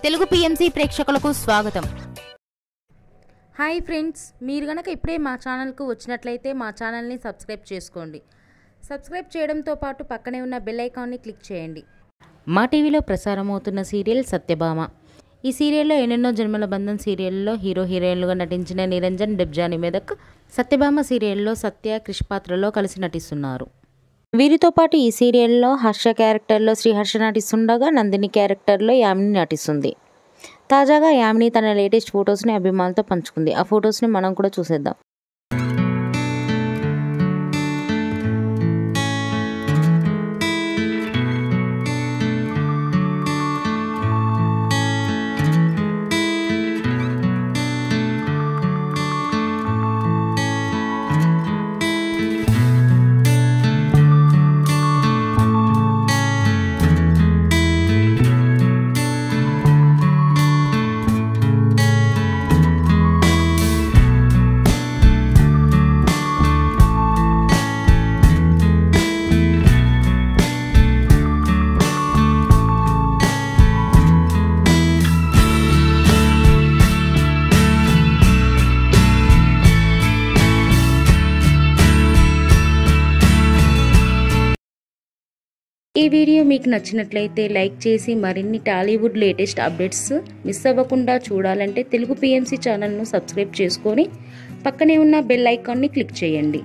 Telugu PMC ప్రేక్షకులకు స్వాగతం. Hi friends, మీరు గనక ఇప్పుడే మా ఛానల్కు వచ్చినట్లయితే మా ఛానల్ని సబ్స్క్రైబ్ చేసుకోండి. సబ్స్క్రైబ్ చేయడంతో పాటు పక్కనే ఉన్న బెల్ ఐకాన్ని క్లిక్ చేయండి. మా టీవీలో ప్రసారం అవుతున్న సీరియల్ సత్యభామ. ఈ సీరియల్లో ఎన్నెన్నో జన్మల బంధం సీరియల్లో హీరో హీరోయిన్లుగా నటించిన నిరంజన్, డెబ్జాని మెదక్ సత్యభామ సీరియల్లో సత్య, క్రిష్ పాత్రలో కలిసి నటిస్తున్నారు. వీరితో పాటు ఈ సీరియల్లో హర్ష క్యారెక్టర్లో శ్రీహర్ష నటిస్తుండగా నందిని క్యారెక్టర్లో యామిని నటిస్తుంది. తాజాగా యామిని తన లేటెస్ట్ ఫొటోస్ని అభిమానులతో పంచుకుంది. ఆ ఫొటోస్ని మనం కూడా చూసేద్దాం. ఈ వీడియో మీకు నచ్చినట్లయితే లైక్ చేసి మరిన్ని టాలీవుడ్ లేటెస్ట్ అప్డేట్స్ మిస్ అవ్వకుండా చూడాలంటే తెలుగు పిఎంసి ఛానల్ను సబ్స్క్రైబ్ చేసుకొని పక్కనే ఉన్న బెల్ ఐకాన్ని క్లిక్ చేయండి.